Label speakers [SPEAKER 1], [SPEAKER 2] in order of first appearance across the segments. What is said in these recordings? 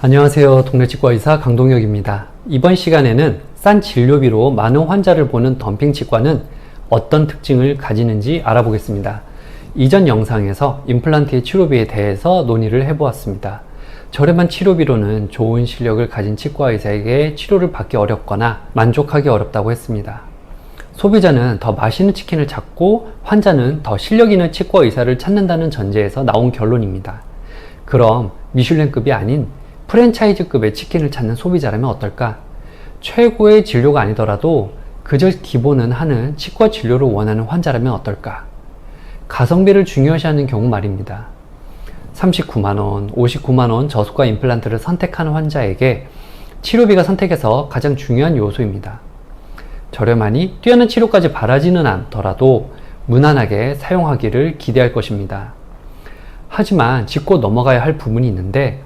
[SPEAKER 1] 안녕하세요. 동네 치과의사 강동혁입니다. 이번 시간에는 싼 진료비로 많은 환자를 보는 덤핑 치과는 어떤 특징을 가지는지 알아보겠습니다. 이전 영상에서 임플란트의 치료비에 대해서 논의를 해보았습니다. 저렴한 치료비로는 좋은 실력을 가진 치과의사에게 치료를 받기 어렵거나 만족하기 어렵다고 했습니다. 소비자는 더 맛있는 치킨을 찾고 환자는 더 실력 있는 치과의사를 찾는다는 전제에서 나온 결론입니다. 그럼 미슐랭급이 아닌 프랜차이즈급의 치킨을 찾는 소비자라면 어떨까? 최고의 진료가 아니더라도 그저 기본은 하는 치과 진료를 원하는 환자라면 어떨까? 가성비를 중요시하는 경우 말입니다. 39만원, 59만원 저수가 임플란트를 선택하는 환자에게 치료비가 선택에서 가장 중요한 요소입니다. 저렴하니 뛰어난 치료까지 바라지는 않더라도 무난하게 사용하기를 기대할 것입니다. 하지만 짚고 넘어가야 할 부분이 있는데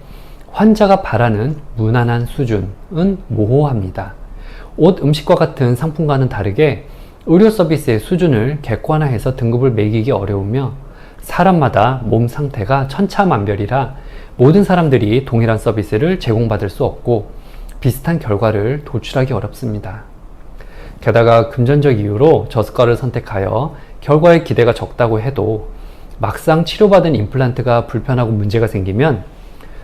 [SPEAKER 1] 환자가 바라는 무난한 수준은 모호합니다. 옷, 음식과 같은 상품과는 다르게 의료 서비스의 수준을 객관화해서 등급을 매기기 어려우며 사람마다 몸 상태가 천차만별이라 모든 사람들이 동일한 서비스를 제공받을 수 없고 비슷한 결과를 도출하기 어렵습니다. 게다가 금전적 이유로 저수가를 선택하여 결과의 기대가 적다고 해도 막상 치료받은 임플란트가 불편하고 문제가 생기면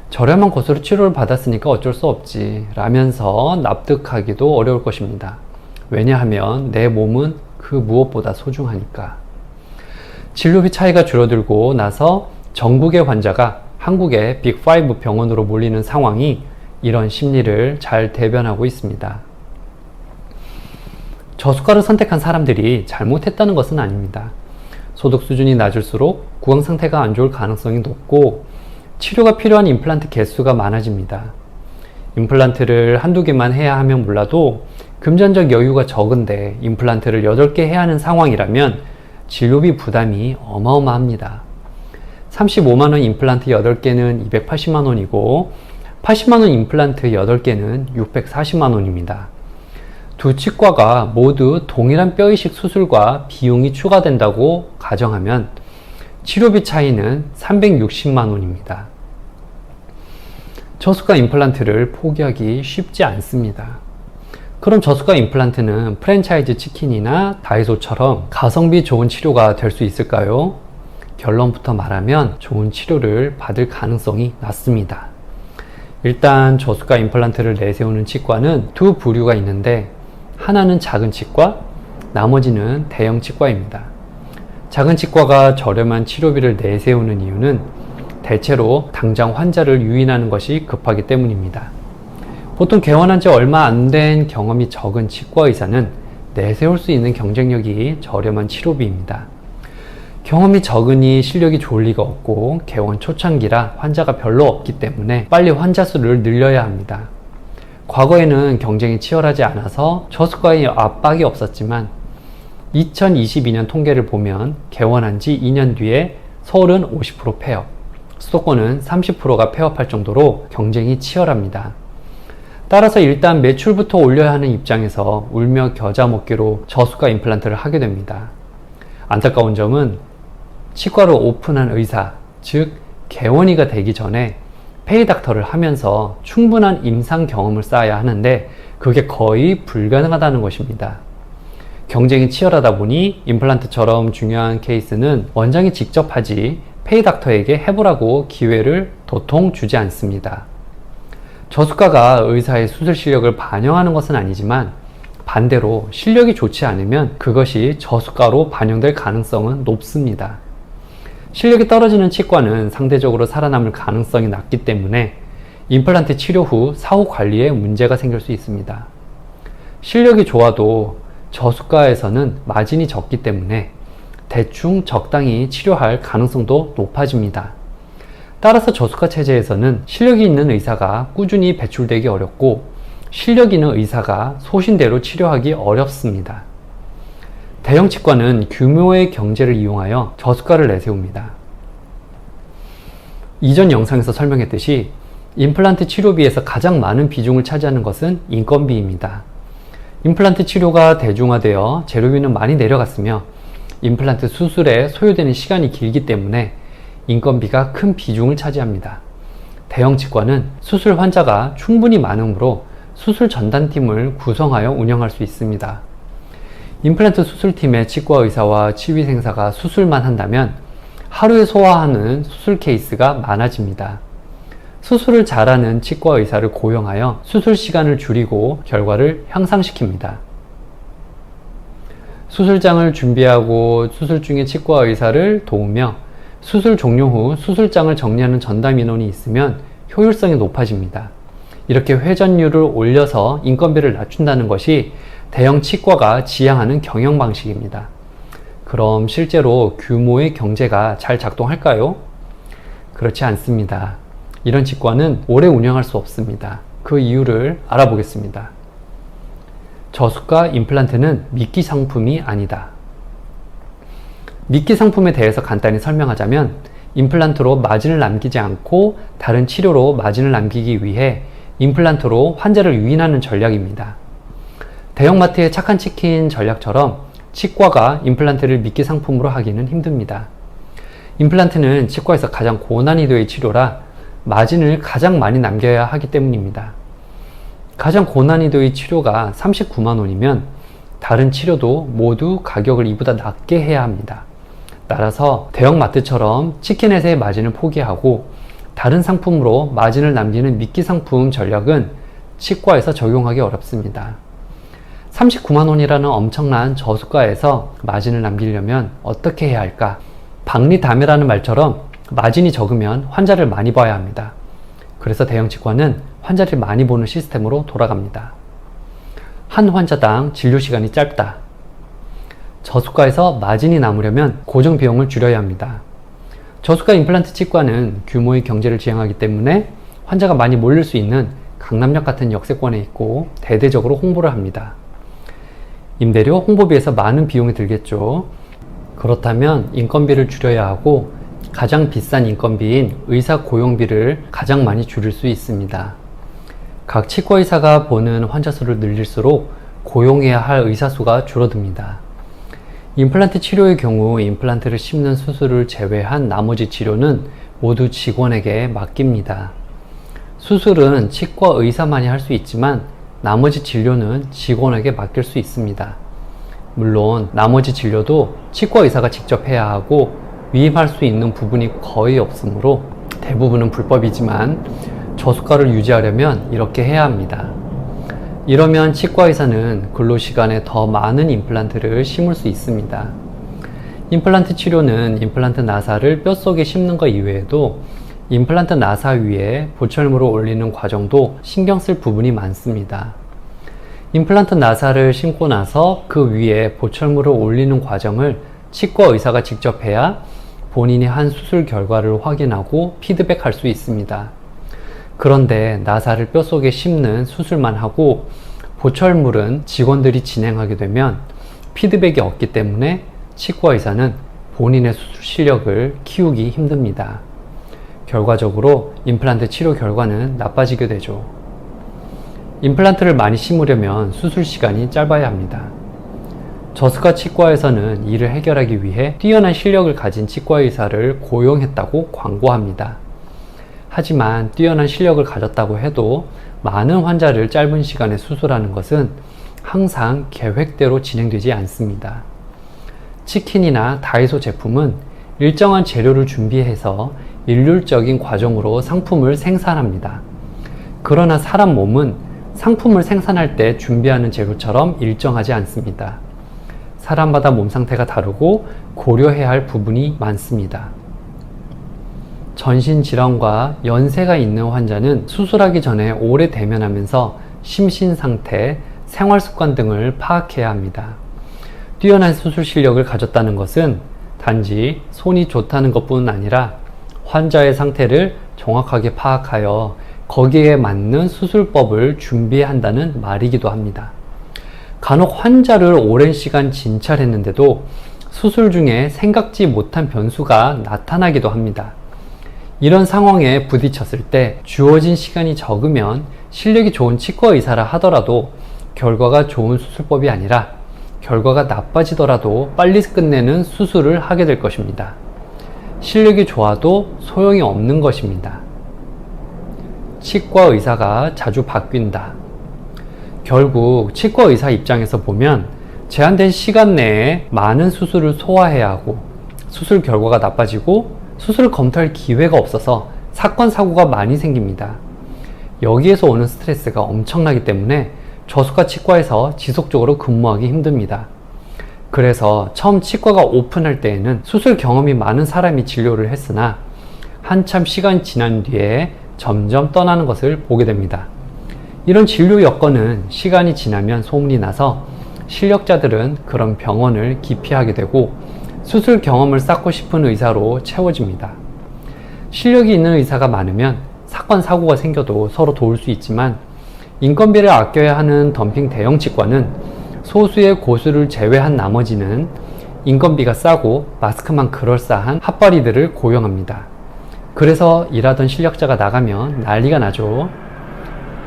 [SPEAKER 1] 저렴한 곳으로 치료를 받았으니까 어쩔 수 없지 라면서 납득하기도 어려울 것입니다. 왜냐하면 내 몸은 그 무엇보다 소중하니까. 진료비 차이가 줄어들고 나서 전국의 환자가 한국의 빅5 병원으로 몰리는 상황이 이런 심리를 잘 대변하고 있습니다. 저수가를 선택한 사람들이 잘못했다는 것은 아닙니다. 소득 수준이 낮을수록 구강 상태가 안 좋을 가능성이 높고 치료가 필요한 임플란트 개수가 많아집니다. 임플란트를 한두 개만 해야 하면 몰라도 금전적 여유가 적은데 임플란트를 8개 해야 하는 상황이라면 진료비 부담이 어마어마합니다. 35만원 임플란트 8개는 280만원이고 80만원 임플란트 8개는 640만원입니다. 두 치과가 모두 동일한 뼈이식 수술과 비용이 추가된다고 가정하면 치료비 차이는 360만원입니다. 저수가 임플란트를 포기하기 쉽지 않습니다. 그럼 저수가 임플란트는 프랜차이즈 치킨이나 다이소처럼 가성비 좋은 치료가 될 수 있을까요? 결론부터 말하면 좋은 치료를 받을 가능성이 낮습니다. 일단 저수가 임플란트를 내세우는 치과는 두 부류가 있는데 하나는 작은 치과, 나머지는 대형 치과입니다. 작은 치과가 저렴한 치료비를 내세우는 이유는 대체로 당장 환자를 유인하는 것이 급하기 때문입니다. 보통 개원한 지 얼마 안 된 경험이 적은 치과 의사는 내세울 수 있는 경쟁력이 저렴한 치료비입니다. 경험이 적으니 실력이 좋을 리가 없고 개원 초창기라 환자가 별로 없기 때문에 빨리 환자 수를 늘려야 합니다. 과거에는 경쟁이 치열하지 않아서 저수가에 압박이 없었지만 2022년 통계를 보면 개원한 지 2년 뒤에 서울은 50% 폐업, 수도권은 30%가 폐업할 정도로 경쟁이 치열합니다. 따라서 일단 매출부터 올려야 하는 입장에서 울며 겨자 먹기로 저수가 임플란트를 하게 됩니다. 안타까운 점은 치과를 오픈한 의사, 즉 개원이가 되기 전에 페이닥터를 하면서 충분한 임상 경험을 쌓아야 하는데 그게 거의 불가능하다는 것입니다. 경쟁이 치열하다 보니 임플란트처럼 중요한 케이스는 원장이 직접 하지 페이닥터에게 해보라고 기회를 도통 주지 않습니다. 저수가가 의사의 수술 실력을 반영하는 것은 아니지만 반대로 실력이 좋지 않으면 그것이 저수가로 반영될 가능성은 높습니다. 실력이 떨어지는 치과는 상대적으로 살아남을 가능성이 낮기 때문에 임플란트 치료 후 사후 관리에 문제가 생길 수 있습니다. 실력이 좋아도 저수가에서는 마진이 적기 때문에 대충 적당히 치료할 가능성도 높아집니다. 따라서 저수가 체제에서는 실력이 있는 의사가 꾸준히 배출되기 어렵고 실력 있는 의사가 소신대로 치료하기 어렵습니다. 대형 치과는 규모의 경제를 이용하여 저수가를 내세웁니다. 이전 영상에서 설명했듯이 임플란트 치료비에서 가장 많은 비중을 차지하는 것은 인건비입니다. 임플란트 치료가 대중화되어 재료비는 많이 내려갔으며 임플란트 수술에 소요되는 시간이 길기 때문에 인건비가 큰 비중을 차지합니다. 대형 치과는 수술 환자가 충분히 많으므로 수술 전담팀을 구성하여 운영할 수 있습니다. 임플란트 수술팀의 치과 의사와 치위생사가 수술만 한다면 하루에 소화하는 수술 케이스가 많아집니다. 수술을 잘하는 치과 의사를 고용하여 수술 시간을 줄이고 결과를 향상시킵니다. 수술장을 준비하고 수술 중에 치과 의사를 도우며 수술 종료 후 수술장을 정리하는 전담 인원이 있으면 효율성이 높아집니다. 이렇게 회전율을 올려서 인건비를 낮춘다는 것이 대형 치과가 지향하는 경영 방식입니다. 그럼 실제로 규모의 경제가 잘 작동할까요? 그렇지 않습니다. 이런 치과는 오래 운영할 수 없습니다. 그 이유를 알아보겠습니다. 저수가 임플란트는 미끼 상품이 아니다. 미끼 상품에 대해서 간단히 설명하자면 임플란트로 마진을 남기지 않고 다른 치료로 마진을 남기기 위해 임플란트로 환자를 유인하는 전략입니다. 대형마트의 착한 치킨 전략처럼 치과가 임플란트를 미끼 상품으로 하기는 힘듭니다. 임플란트는 치과에서 가장 고난이도의 치료라 마진을 가장 많이 남겨야 하기 때문입니다. 가장 고난이도의 치료가 39만 원이면 다른 치료도 모두 가격을 이보다 낮게 해야 합니다. 따라서 대형마트처럼 치킨에서의 마진을 포기하고 다른 상품으로 마진을 남기는 미끼 상품 전략은 치과에서 적용하기 어렵습니다. 39만 원이라는 엄청난 저수가에서 마진을 남기려면 어떻게 해야 할까? 박리담회라는 말처럼 마진이 적으면 환자를 많이 봐야 합니다. 그래서 대형 치과는 환자를 많이 보는 시스템으로 돌아갑니다. 한 환자당 진료 시간이 짧다. 저수가에서 마진이 남으려면 고정 비용을 줄여야 합니다. 저수가 임플란트 치과는 규모의 경제를 지향하기 때문에 환자가 많이 몰릴 수 있는 강남역 같은 역세권에 있고 대대적으로 홍보를 합니다. 임대료, 홍보비에서 많은 비용이 들겠죠. 그렇다면 인건비를 줄여야 하고 가장 비싼 인건비인 의사 고용비를 가장 많이 줄일 수 있습니다. 각 치과 의사가 보는 환자 수를 늘릴수록 고용해야 할 의사 수가 줄어듭니다. 임플란트 치료의 경우 임플란트를 심는 수술을 제외한 나머지 치료는 모두 직원에게 맡깁니다. 수술은 치과 의사만이 할 수 있지만 나머지 진료는 직원에게 맡길 수 있습니다. 물론 나머지 진료도 치과 의사가 직접 해야 하고 위임할 수 있는 부분이 거의 없으므로 대부분은 불법이지만 저수가를 유지하려면 이렇게 해야 합니다. 이러면 치과 의사는 근로시간에 더 많은 임플란트를 심을 수 있습니다. 임플란트 치료는 임플란트 나사를 뼛속에 심는 것 이외에도 임플란트 나사 위에 보철물을 올리는 과정도 신경 쓸 부분이 많습니다. 임플란트 나사를 심고 나서 그 위에 보철물을 올리는 과정을 치과 의사가 직접 해야 본인이 한 수술 결과를 확인하고 피드백할 수 있습니다. 그런데 나사를 뼛속에 심는 수술만 하고 보철물은 직원들이 진행하게 되면 피드백이 없기 때문에 치과 의사는 본인의 수술 실력을 키우기 힘듭니다. 결과적으로 임플란트 치료 결과는 나빠지게 되죠. 임플란트를 많이 심으려면 수술 시간이 짧아야 합니다. 저수가 치과에서는 이를 해결하기 위해 뛰어난 실력을 가진 치과 의사를 고용했다고 광고합니다. 하지만 뛰어난 실력을 가졌다고 해도 많은 환자를 짧은 시간에 수술하는 것은 항상 계획대로 진행되지 않습니다. 치킨이나 다이소 제품은 일정한 재료를 준비해서 일률적인 과정으로 상품을 생산합니다. 그러나 사람 몸은 상품을 생산할 때 준비하는 재료처럼 일정하지 않습니다. 사람마다 몸 상태가 다르고 고려해야 할 부분이 많습니다. 전신질환과 연세가 있는 환자는 수술하기 전에 오래 대면하면서 심신 상태, 생활 습관 등을 파악해야 합니다. 뛰어난 수술 실력을 가졌다는 것은 단지 손이 좋다는 것뿐 아니라 환자의 상태를 정확하게 파악하여 거기에 맞는 수술법을 준비한다는 말이기도 합니다. 간혹 환자를 오랜 시간 진찰했는데도 수술 중에 생각지 못한 변수가 나타나기도 합니다. 이런 상황에 부딪혔을 때 주어진 시간이 적으면 실력이 좋은 치과 의사라 하더라도 결과가 좋은 수술법이 아니라 결과가 나빠지더라도 빨리 끝내는 수술을 하게 될 것입니다. 실력이 좋아도 소용이 없는 것입니다. 치과 의사가 자주 바뀐다. 결국 치과 의사 입장에서 보면 제한된 시간 내에 많은 수술을 소화해야 하고 수술 결과가 나빠지고 수술을 검토할 기회가 없어서 사건 사고가 많이 생깁니다. 여기에서 오는 스트레스가 엄청나기 때문에 저수가 치과에서 지속적으로 근무하기 힘듭니다. 그래서 처음 치과가 오픈할 때에는 수술 경험이 많은 사람이 진료를 했으나 한참 시간이 지난 뒤에 점점 떠나는 것을 보게 됩니다. 이런 진료 여건은 시간이 지나면 소문이 나서 실력자들은 그런 병원을 기피하게 되고 수술 경험을 쌓고 싶은 의사로 채워집니다. 실력이 있는 의사가 많으면 사건 사고가 생겨도 서로 도울 수 있지만 인건비를 아껴야 하는 덤핑 대형 치과는 소수의 고수를 제외한 나머지는 인건비가 싸고 마스크만 그럴싸한 핫바리들을 고용합니다. 그래서 일하던 실력자가 나가면 난리가 나죠.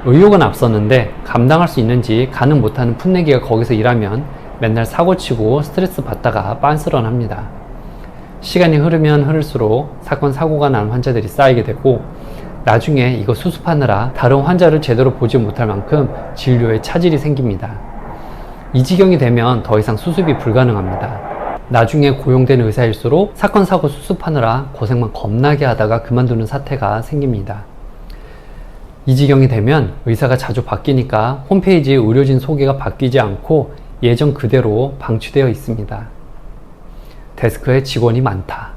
[SPEAKER 1] 의욕은 앞섰는데 감당할 수 있는지 가능 못하는 풋내기가 거기서 일하면 맨날 사고치고 스트레스 받다가 빤스런합니다. 시간이 흐르면 흐를수록 사건 사고가 난 환자들이 쌓이게 되고 나중에 이거 수습하느라 다른 환자를 제대로 보지 못할 만큼 진료에 차질이 생깁니다. 이 지경이 되면 더 이상 수습이 불가능합니다. 나중에 고용된 의사일수록 사건 사고 수습하느라 고생만 겁나게 하다가 그만두는 사태가 생깁니다. 이 지경이 되면 의사가 자주 바뀌니까 홈페이지 의료진 소개가 바뀌지 않고 예전 그대로 방치되어 있습니다. 데스크에 직원이 많다.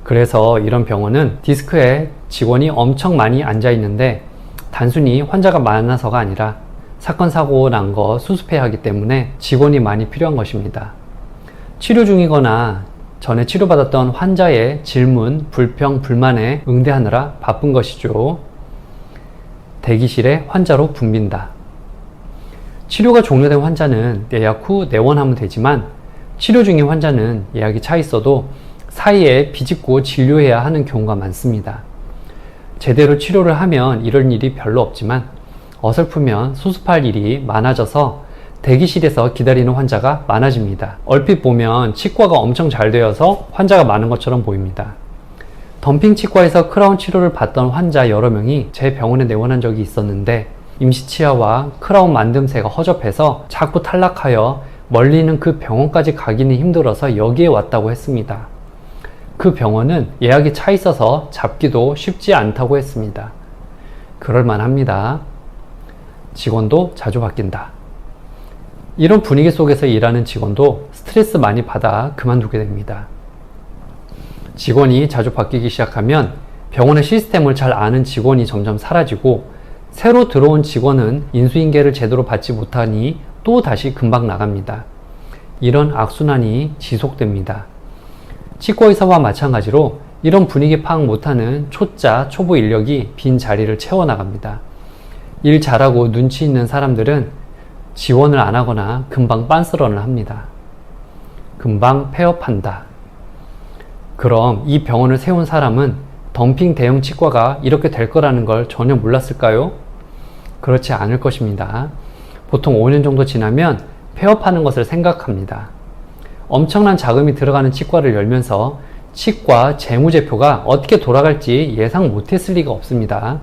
[SPEAKER 1] 그래서 이런 병원은 데스크에 직원이 엄청 많이 앉아 있는데 단순히 환자가 많아서가 아니라 사건 사고 난 거 수습해야 하기 때문에 직원이 많이 필요한 것입니다. 치료 중이거나 전에 치료받았던 환자의 질문, 불평, 불만에 응대하느라 바쁜 것이죠. 대기실에 환자로 붐빈다. 치료가 종료된 환자는 예약 후 내원하면 되지만 치료 중인 환자는 예약이 차 있어도 사이에 비집고 진료해야 하는 경우가 많습니다. 제대로 치료를 하면 이런 일이 별로 없지만 어설프면 수습할 일이 많아져서 대기실에서 기다리는 환자가 많아집니다. 얼핏 보면 치과가 엄청 잘 되어서 환자가 많은 것처럼 보입니다. 덤핑 치과에서 크라운 치료를 받던 환자 여러 명이 제 병원에 내원한 적이 있었는데 임시치아와 크라운 만듦새가 허접해서 자꾸 탈락하여 멀리 있는 그 병원까지 가기는 힘들어서 여기에 왔다고 했습니다. 그 병원은 예약이 차 있어서 잡기도 쉽지 않다고 했습니다. 그럴만합니다. 직원도 자주 바뀐다. 이런 분위기 속에서 일하는 직원도 스트레스 많이 받아 그만두게 됩니다. 직원이 자주 바뀌기 시작하면 병원의 시스템을 잘 아는 직원이 점점 사라지고 새로 들어온 직원은 인수인계를 제대로 받지 못하니 또 다시 금방 나갑니다. 이런 악순환이 지속됩니다. 치과의사와 마찬가지로 이런 분위기 파악 못하는 초짜, 초보 인력이 빈 자리를 채워나갑니다. 일 잘하고 눈치 있는 사람들은 지원을 안 하거나 금방 빤스런을 합니다. 금방 폐업한다. 그럼 이 병원을 세운 사람은 덤핑 대형 치과가 이렇게 될 거라는 걸 전혀 몰랐을까요? 그렇지 않을 것입니다. 보통 5년 정도 지나면 폐업하는 것을 생각합니다. 엄청난 자금이 들어가는 치과를 열면서 치과 재무제표가 어떻게 돌아갈지 예상 못했을 리가 없습니다.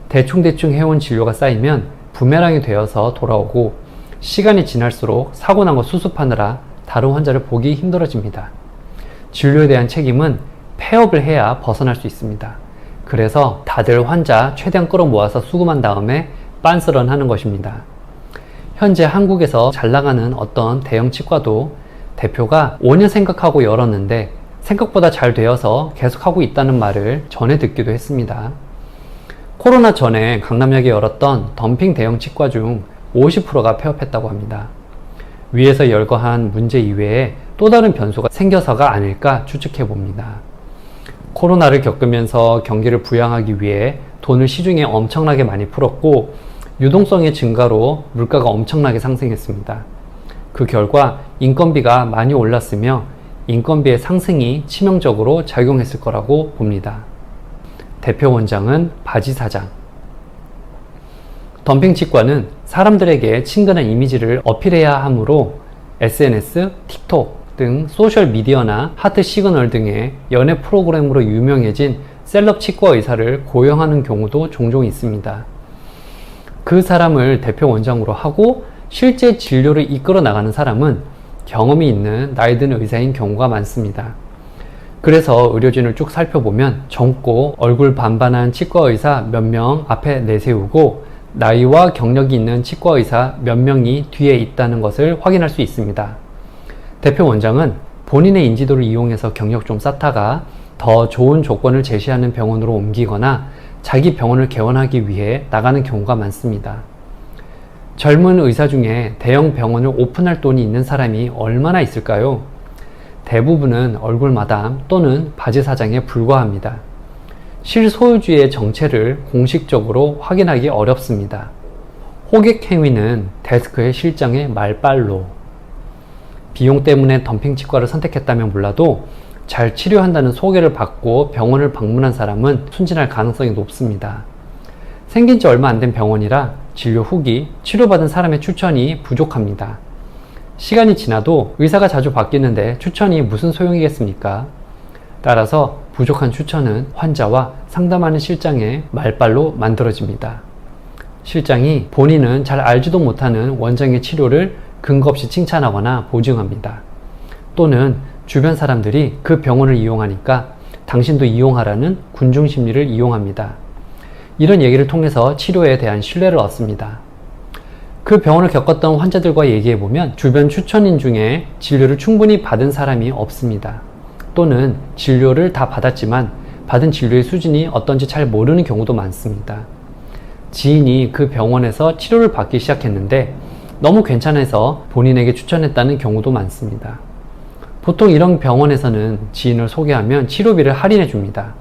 [SPEAKER 1] 대충대충 해온 진료가 쌓이면 부메랑이 되어서 돌아오고 시간이 지날수록 사고 난 거 수습하느라 다른 환자를 보기 힘들어집니다. 진료에 대한 책임은 폐업을 해야 벗어날 수 있습니다. 그래서 다들 환자 최대한 끌어모아서 수금한 다음에 빤스런 하는 것입니다. 현재 한국에서 잘 나가는 어떤 대형 치과도 대표가 5년 생각하고 열었는데 생각보다 잘 되어서 계속하고 있다는 말을 전해 듣기도 했습니다. 코로나 전에 강남역에 열었던 덤핑 대형 치과 중 50%가 폐업했다고 합니다. 위에서 열거한 문제 이외에 또 다른 변수가 생겨서가 아닐까 추측해 봅니다. 코로나를 겪으면서 경기를 부양하기 위해 돈을 시중에 엄청나게 많이 풀었고 유동성의 증가로 물가가 엄청나게 상승했습니다. 그 결과 인건비가 많이 올랐으며 인건비의 상승이 치명적으로 작용했을 거라고 봅니다. 대표 원장은 바지 사장. 덤핑 치과는 사람들에게 친근한 이미지를 어필해야 하므로 SNS, 틱톡 등 소셜미디어나 하트 시그널 등의 연애 프로그램으로 유명해진 셀럽 치과 의사를 고용하는 경우도 종종 있습니다. 그 사람을 대표 원장으로 하고 실제 진료를 이끌어 나가는 사람은 경험이 있는 나이 든 의사인 경우가 많습니다. 그래서 의료진을 쭉 살펴보면 젊고 얼굴 반반한 치과 의사 몇 명 앞에 내세우고 나이와 경력이 있는 치과 의사 몇 명이 뒤에 있다는 것을 확인할 수 있습니다. 대표 원장은 본인의 인지도를 이용해서 경력 좀 쌓다가 더 좋은 조건을 제시하는 병원으로 옮기거나 자기 병원을 개원하기 위해 나가는 경우가 많습니다. 젊은 의사 중에 대형 병원을 오픈할 돈이 있는 사람이 얼마나 있을까요? 대부분은 얼굴 마담 또는 바지 사장에 불과합니다. 실소유주의 정체를 공식적으로 확인하기 어렵습니다. 호객 행위는 데스크의 실장의 말빨로. 비용 때문에 덤핑 치과를 선택했다면 몰라도 잘 치료한다는 소개를 받고 병원을 방문한 사람은 순진할 가능성이 높습니다. 생긴 지 얼마 안 된 병원이라 진료 후기, 치료받은 사람의 추천이 부족합니다. 시간이 지나도 의사가 자주 바뀌는데 추천이 무슨 소용이겠습니까? 따라서 부족한 추천은 환자와 상담하는 실장의 말빨로 만들어집니다. 실장이 본인은 잘 알지도 못하는 원장의 치료를 근거 없이 칭찬하거나 보증합니다. 또는 주변 사람들이 그 병원을 이용하니까 당신도 이용하라는 군중 심리를 이용합니다. 이런 얘기를 통해서 치료에 대한 신뢰를 얻습니다. 그 병원을 겪었던 환자들과 얘기해보면 주변 추천인 중에 진료를 충분히 받은 사람이 없습니다. 또는 진료를 다 받았지만 받은 진료의 수준이 어떤지 잘 모르는 경우도 많습니다. 지인이 그 병원에서 치료를 받기 시작했는데 너무 괜찮아서 본인에게 추천했다는 경우도 많습니다. 보통 이런 병원에서는 지인을 소개하면 치료비를 할인해 줍니다.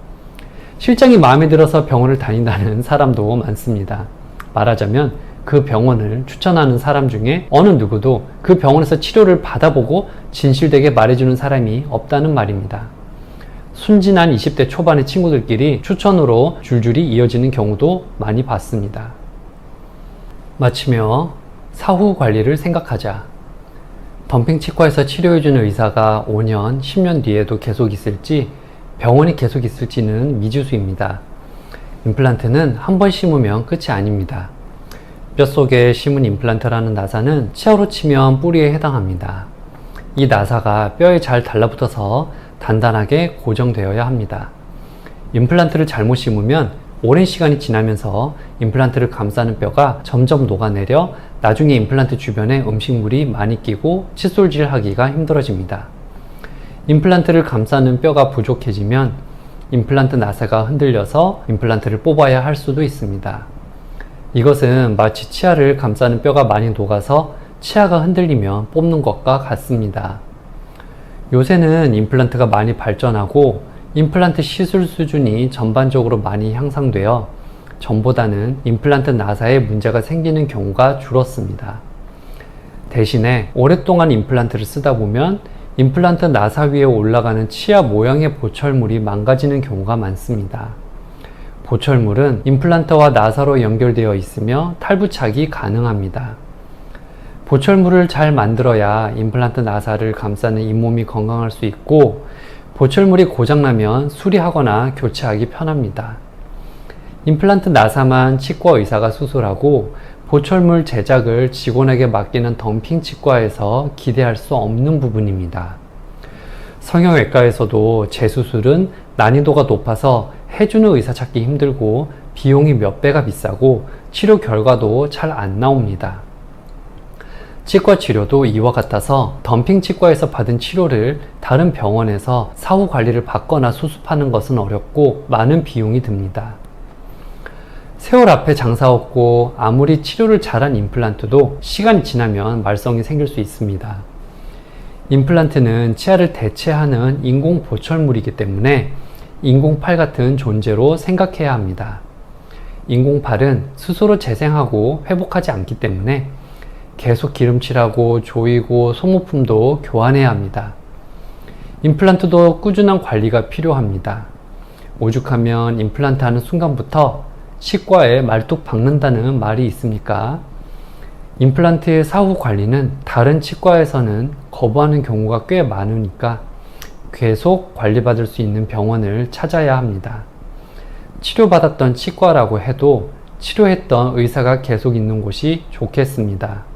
[SPEAKER 1] 실장이 마음에 들어서 병원을 다닌다는 사람도 많습니다. 말하자면 그 병원을 추천하는 사람 중에 어느 누구도 그 병원에서 치료를 받아보고 진실되게 말해주는 사람이 없다는 말입니다. 순진한 20대 초반의 친구들끼리 추천으로 줄줄이 이어지는 경우도 많이 봤습니다. 마치며 사후 관리를 생각하자. 덤핑 치과에서 치료해주는 의사가 5년, 10년 뒤에도 계속 있을지 병원이 계속 있을지는 미지수입니다. 임플란트는 한 번 심으면 끝이 아닙니다. 뼈 속에 심은 임플란트라는 나사는 치아로 치면 뿌리에 해당합니다. 이 나사가 뼈에 잘 달라붙어서 단단하게 고정되어야 합니다. 임플란트를 잘못 심으면 오랜 시간이 지나면서 임플란트를 감싸는 뼈가 점점 녹아내려 나중에 임플란트 주변에 음식물이 많이 끼고 칫솔질하기가 힘들어집니다. 임플란트를 감싸는 뼈가 부족해지면 임플란트 나사가 흔들려서 임플란트를 뽑아야 할 수도 있습니다. 이것은 마치 치아를 감싸는 뼈가 많이 녹아서 치아가 흔들리면 뽑는 것과 같습니다. 요새는 임플란트가 많이 발전하고 임플란트 시술 수준이 전반적으로 많이 향상되어 전보다는 임플란트 나사에 문제가 생기는 경우가 줄었습니다. 대신에 오랫동안 임플란트를 쓰다 보면 임플란트 나사 위에 올라가는 치아 모양의 보철물이 망가지는 경우가 많습니다. 보철물은 임플란트와 나사로 연결되어 있으며 탈부착이 가능합니다. 보철물을 잘 만들어야 임플란트 나사를 감싸는 잇몸이 건강할 수 있고 보철물이 고장나면 수리하거나 교체하기 편합니다. 임플란트 나사만 치과 의사가 수술하고 보철물 제작을 직원에게 맡기는 덤핑 치과에서 기대할 수 없는 부분입니다. 성형외과에서도 재수술은 난이도가 높아서 해주는 의사 찾기 힘들고 비용이 몇 배가 비싸고 치료 결과도 잘 안 나옵니다. 치과 치료도 이와 같아서 덤핑 치과에서 받은 치료를 다른 병원에서 사후 관리를 받거나 수습하는 것은 어렵고 많은 비용이 듭니다. 세월 앞에 장사 없고 아무리 치료를 잘한 임플란트도 시간이 지나면 말썽이 생길 수 있습니다. 임플란트는 치아를 대체하는 인공 보철물이기 때문에 인공팔 같은 존재로 생각해야 합니다. 인공팔은 스스로 재생하고 회복하지 않기 때문에 계속 기름칠하고 조이고 소모품도 교환해야 합니다. 임플란트도 꾸준한 관리가 필요합니다. 오죽하면 임플란트 하는 순간부터 치과에 말뚝 박는다는 말이 있습니까? 임플란트의 사후 관리는 다른 치과에서는 거부하는 경우가 꽤 많으니까 계속 관리받을 수 있는 병원을 찾아야 합니다. 치료받았던 치과라고 해도 치료했던 의사가 계속 있는 곳이 좋겠습니다.